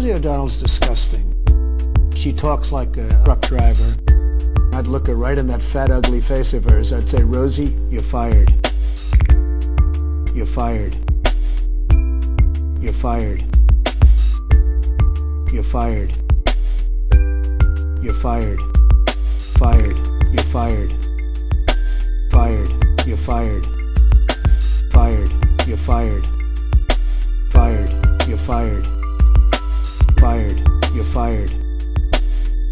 Rosie O'Donnell's disgusting. She talks like a truck driver. I'd look her right in that fat, ugly face of hers. I'd say, Rosie, you're fired. You're fired. You're fired. You're fired. You're fired. Fired. You're fired. Fired. You're fired. Fired. You're fired. Fired. You're fired. Fired. You're fired.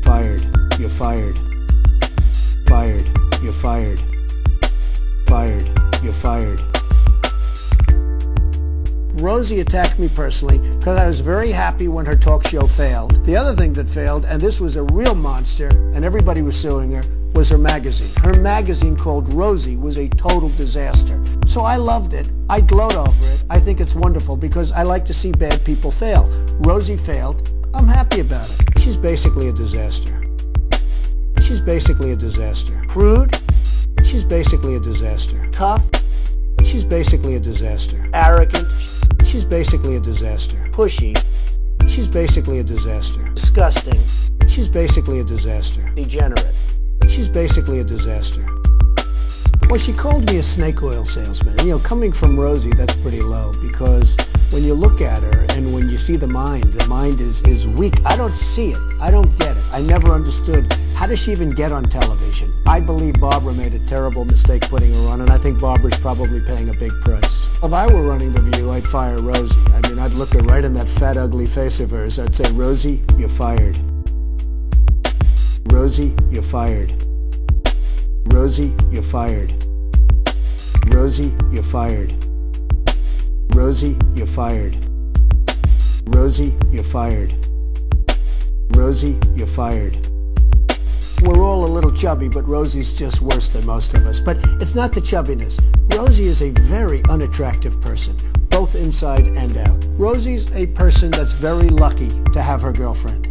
Fired. You're fired. Fired. You're fired. Fired. You're fired. Rosie attacked me personally because I was very happy when her talk show failed. The other thing that failed, and this was a real monster, and everybody was suing her, was her magazine. Her magazine called Rosie was a total disaster. So I loved it. I gloat over it. I think it's wonderful because I like to see bad people fail. Rosie failed. I'm happy about it. She's basically a disaster. She's basically a disaster. Crude? She's basically a disaster. Tough? She's basically a disaster. Arrogant? She's basically a disaster. Pushy? She's basically a disaster. Disgusting? She's basically a disaster. Degenerate? She's basically a disaster. Well, she called me a snake oil salesman. You know, coming from Rosie, that's pretty low because when you look at her and when you see the mind is weak. I don't see it. I don't get it. I never understood. How does she even get on television? I believe Barbara made a terrible mistake putting her on, and I think Barbara's probably paying a big price. If I were running The View, I'd fire Rosie. I mean, I'd look her right in that fat, ugly face of hers. I'd say, Rosie, you're fired. Rosie, you're fired. Rosie, you're fired. Rosie, you're fired. Rosie, you're fired. Rosie, you're fired. Rosie, you're fired. We're all a little chubby, but Rosie's just worse than most of us. But it's not the chubbiness. Rosie is a very unattractive person, both inside and out. Rosie's a person that's very lucky to have her girlfriend.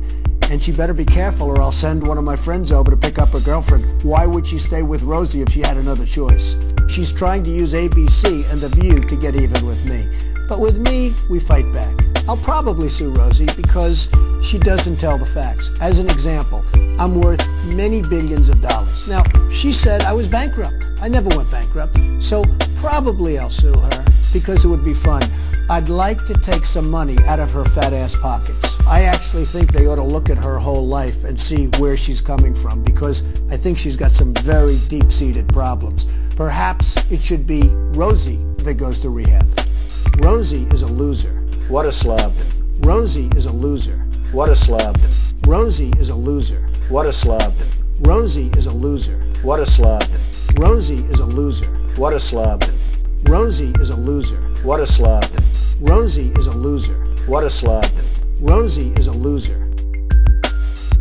And she better be careful or I'll send one of my friends over to pick up her girlfriend. Why would she stay with Rosie if she had another choice? She's trying to use ABC and The View to get even with me. But with me, we fight back. I'll probably sue Rosie because she doesn't tell the facts. As an example, I'm worth many billions of dollars. Now, she said I was bankrupt. I never went bankrupt. So probably I'll sue her because it would be fun. I'd like to take some money out of her fat ass pockets. I actually think they ought to look at her whole life and see where she's coming from because I think she's got some very deep-seated problems. Perhaps it should be Rosie that goes to rehab. Rosie is a loser. What a slob. Rosie is a loser. What a slob. Rosie is a loser. What a slob. Rosie is a loser. What a slob. Rosie is a loser. What a slob. Rosie is a loser. What a slob. Rosie is a loser. What a slob. Rosie is a loser.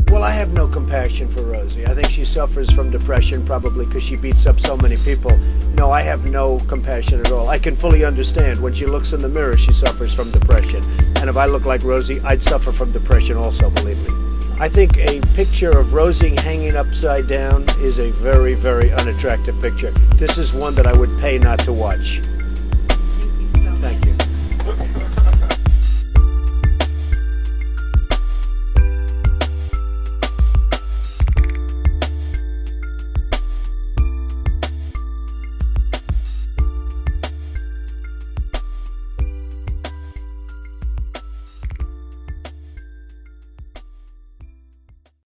Well, I have no compassion for Rosie. I think she suffers from depression probably because she beats up so many people. No, I have no compassion at all. I can fully understand when she looks in the mirror, she suffers from depression. And if I look like Rosie, I'd suffer from depression also, believe me. I think a picture of Rosie hanging upside down is a very, very unattractive picture. This is one that I would pay not to watch. Thank you.